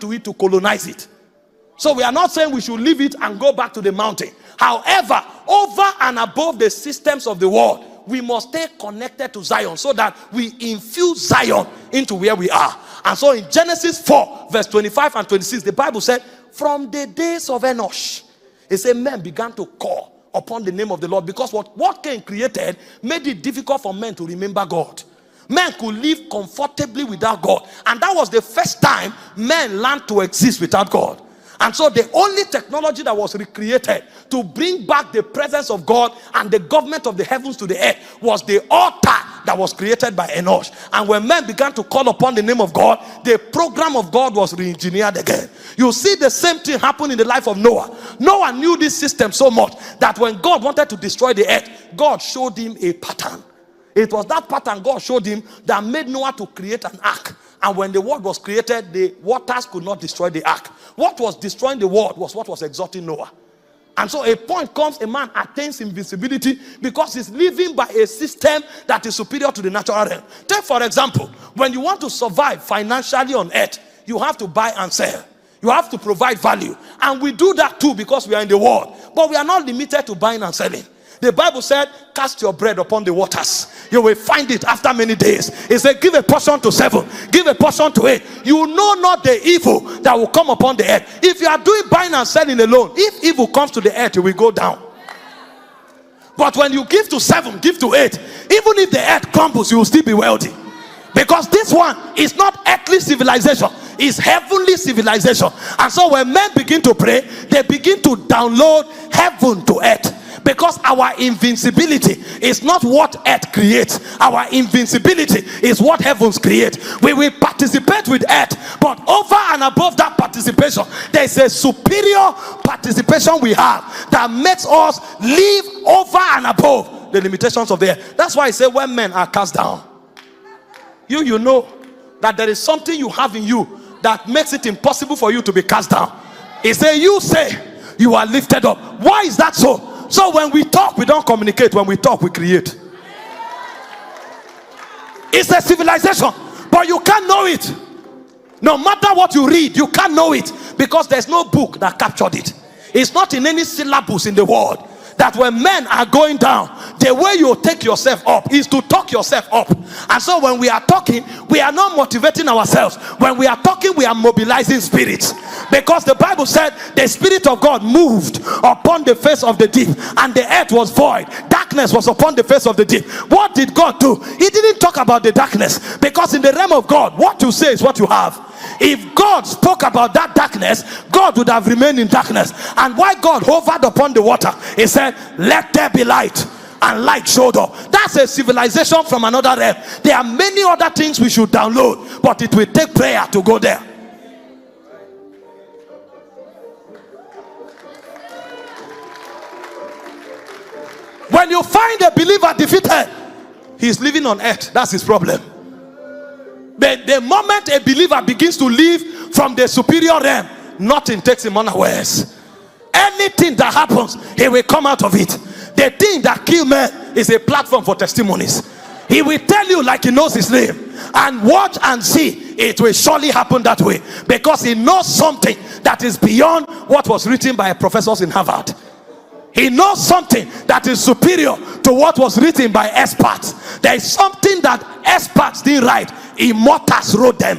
to it to colonize it. So we are not saying we should leave it and go back to the mountain. However, over and above the systems of the world, we must stay connected to Zion so that we infuse Zion into where we are. And so in Genesis 4, verse 25 and 26, the Bible said, from the days of Enosh, it said men began to call upon the name of the Lord, because what Cain created made it difficult for men to remember God. Men could live comfortably without God. And that was the first time men learned to exist without God. And so the only technology that was recreated to bring back the presence of God and the government of the heavens to the earth was the altar that was created by Enosh. And when men began to call upon the name of God, the program of God was re-engineered again. You see the same thing happen in the life of Noah. Noah knew this system so much that when God wanted to destroy the earth, God showed him a pattern. It was that pattern God showed him that made Noah to create an ark. And when the world was created, the waters could not destroy the ark. What was destroying the world was what was exalting Noah. And so a point comes, a man attains invincibility because he's living by a system that is superior to the natural realm. Take for example, when you want to survive financially on earth, you have to buy and sell. You have to provide value. And we do that too because we are in the world. But we are not limited to buying and selling. The Bible said, cast your bread upon the waters. You will find it after many days. It said, give a portion to 7, give a portion to 8. You know not the evil that will come upon the earth. If you are doing buying and selling alone, if evil comes to the earth, it will go down. But when you give to 7, give to 8, even if the earth crumbles, you will still be wealthy. Because this one is not earthly civilization, it's heavenly civilization. And so when men begin to pray, they begin to download heaven to earth. Because our invincibility is not what earth creates. Our invincibility is what heavens create. We will participate with earth, but over and above that participation, there is a superior participation we have that makes us live over and above the limitations of the earth. That's why I say when men are cast down, you know that there is something you have in you that makes it impossible for you to be cast down. He said, you say you are lifted up. Why is that so? So when we talk, we don't communicate. When we talk, we create. It's a civilization, but you can't know it. No matter what you read, you can't know it, because there's no book that captured it. It's not in any syllabus in the world. That when men are going down, the way you take yourself up is to talk yourself up. And so when we are talking, we are not motivating ourselves. When we are talking, we are mobilizing spirits. Because the Bible said the Spirit of God moved upon the face of the deep, and the earth was void. Darkness was upon the face of the deep. What did God do? He didn't talk about the darkness, because in the realm of God, what you say is what you have. If God spoke about that darkness, God would have remained in darkness. And why God hovered upon the water, he said, let there be light, and light showed up. That's a civilization from another realm. There are many other things we should download, but it will take prayer to go there. When you find a believer defeated, he's living on earth. That's his problem. The moment a believer begins to live from the superior realm, nothing takes him unawares. Anything that happens, he will come out of it. The thing that kills men is a platform for testimonies. He will tell you like he knows his name. And watch and see, it will surely happen that way. Because he knows something that is beyond what was written by professors in Harvard. He knows something that is superior to what was written by experts. There is something that experts didn't write. Immortals wrote them.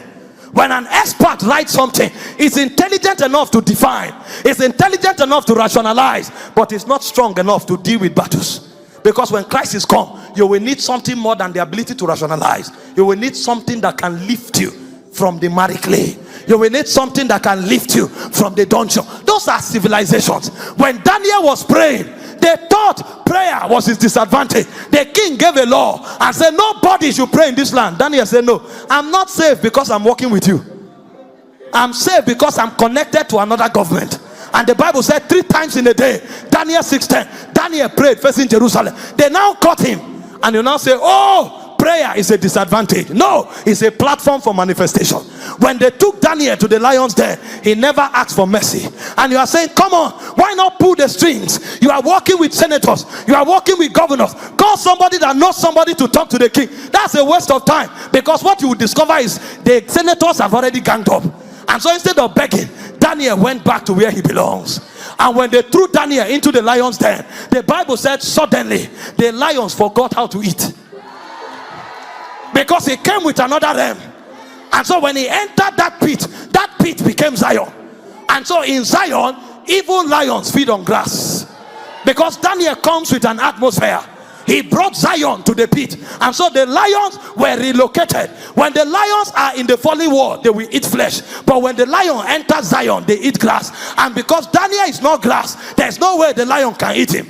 When an expert writes something, it's intelligent enough to define, it's intelligent enough to rationalize, but it's not strong enough to deal with battles. Because when crisis comes, you will need something more than the ability to rationalize. You will need something that can lift you from the miry clay. You will need something that can lift you from the dungeon. Those are civilizations. When Daniel was praying, they thought prayer was his disadvantage. The king gave a law and said nobody should pray in this land. Daniel said, no, I'm not safe because I'm working with you. I'm safe because I'm connected to another government. And the Bible said 3 times in a day, Daniel 6:10, Daniel prayed facing Jerusalem. They now caught him, and you now say, oh, prayer is a disadvantage. No, it's a platform for manifestation. When they took Daniel to the lion's den, he never asked for mercy. And you are saying, come on, why not pull the strings? You are working with senators, you are working with governors. Call somebody that knows somebody to talk to the king. That's a waste of time, because what you will discover is the senators have already ganged up. And so instead of begging, Daniel went back to where he belongs. And when they threw Daniel into the lion's den, the Bible said suddenly the lions forgot how to eat, because he came with another realm. And so when he entered that pit became Zion. And so in Zion, even lions feed on grass, because Daniel comes with an atmosphere. He brought Zion to the pit. And so the lions were relocated. When the lions are in the fallen world, they will eat flesh. But when the lion enters Zion, they eat grass. And because Daniel is not grass, there's no way the lion can eat him,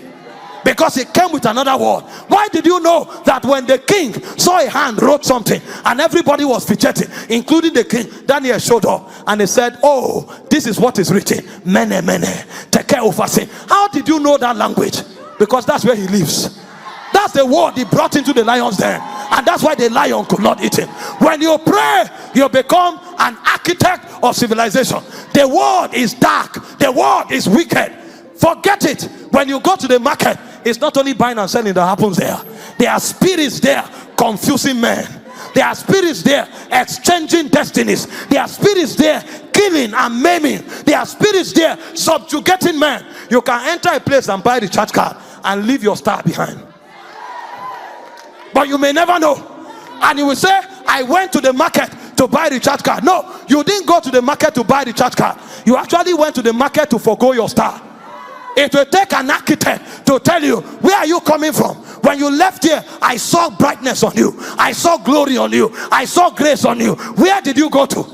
because he came with another word. Why did you know that when the king saw a hand wrote something and everybody was fidgeting, including the king, Daniel showed up and he said, oh, this is what is written. Mene, mene, teke ufase. How did you know that language? Because that's where he lives. That's the word he brought into the lion's den. And that's why the lion could not eat him. When you pray, you become an architect of civilization. The world is dark. The world is wicked. Forget it. When you go to the market, it's not only buying and selling that happens there. There are spirits there confusing men. There are spirits there exchanging destinies. There are spirits there killing and maiming. There are spirits there subjugating men. You can enter a place and buy the church card and leave your star behind. But you may never know. And you will say, I went to the market to buy the church card. No, you didn't go to the market to buy the church card. You actually went to the market to forgo your star. It will take an architect to tell you, where are you coming from? When you left here, I saw brightness on you. I saw glory on you. I saw grace on you. Where did you go to?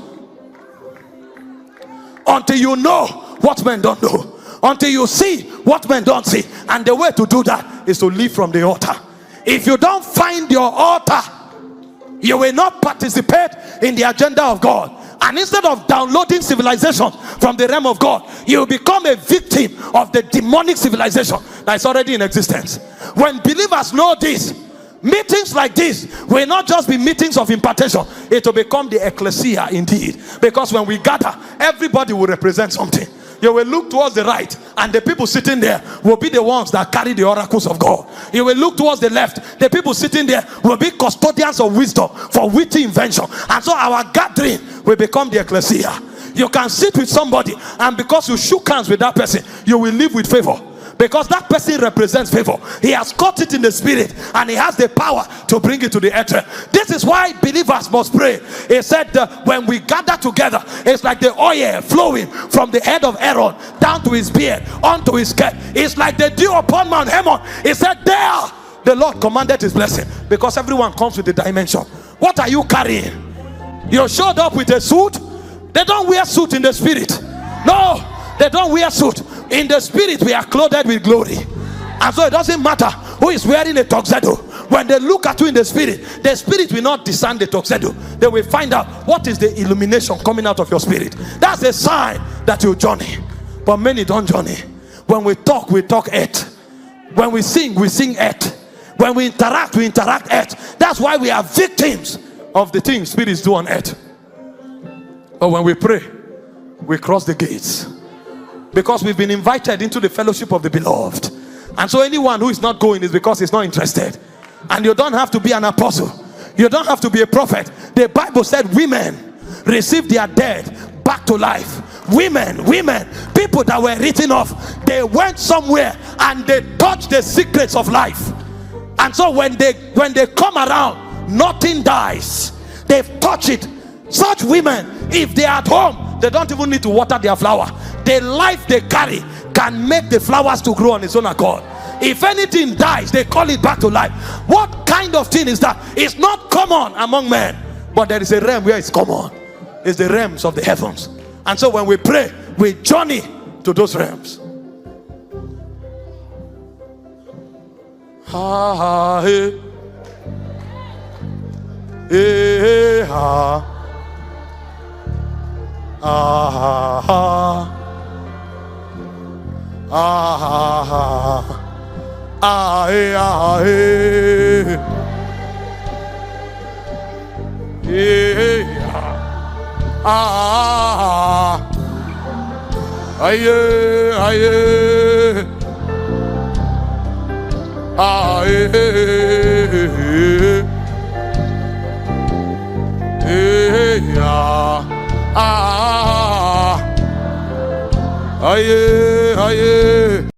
Until you know what men don't know. Until you see what men don't see. And the way to do that is to live from the altar. If you don't find your altar, you will not participate in the agenda of God. And instead of downloading civilization from the realm of God, you will become a victim of the demonic civilization that is already in existence. When believers know this, meetings like this will not just be meetings of impartation. It will become the ecclesia indeed. Because when we gather, everybody will represent something. You will look towards the right, and the people sitting there will be the ones that carry the oracles of God. You will look towards the left, the people sitting there will be custodians of wisdom for witty invention. And so our gathering will become the ecclesia. You can sit with somebody, and because you shook hands with that person, you will live with favor. Because that person represents favor. He has caught it in the spirit, and he has the power to bring it to the earth. This is why believers must pray. He said when we gather together, it's like the oil flowing from the head of Aaron down to his beard, onto his skirt. It's like the dew upon Mount Hermon. He said there the Lord commanded his blessing. Because everyone comes with a dimension. What are you carrying? You showed up with a suit. They don't wear suit in the spirit. No, they don't wear suit. In the spirit, we are clothed with glory. And so it doesn't matter who is wearing a tuxedo. When they look at you in the spirit will not discern the tuxedo. They will find out what is the illumination coming out of your spirit. That's a sign that you journey. But many don't journey. When we talk earth. When we sing earth. When we interact earth. That's why we are victims of the things spirits do on earth. But when we pray, we cross the gates. Because we've been invited into the fellowship of the beloved. And so anyone who is not going is because he's not interested. And you don't have to be an apostle. You don't have to be a prophet. The Bible said women received their dead back to life. Women, people that were written off, they went somewhere and they touched the secrets of life. And so when they come around, nothing dies. They've touched it. Such women, if they are at home, they don't even need to water their flower. The life they carry can make the flowers to grow on its own accord. If anything dies, they call it back to life. What kind of thing is that? It's not common among men, but there is a realm where it's common. It's the realms of the heavens. And so when we pray, we journey to those realms. Ha ha hey. Hey ha. Ah ha. Ah ha. Ah hey ah hey. Hey ah. Aye aye. Ah hey. Hey ah. Aye, aye.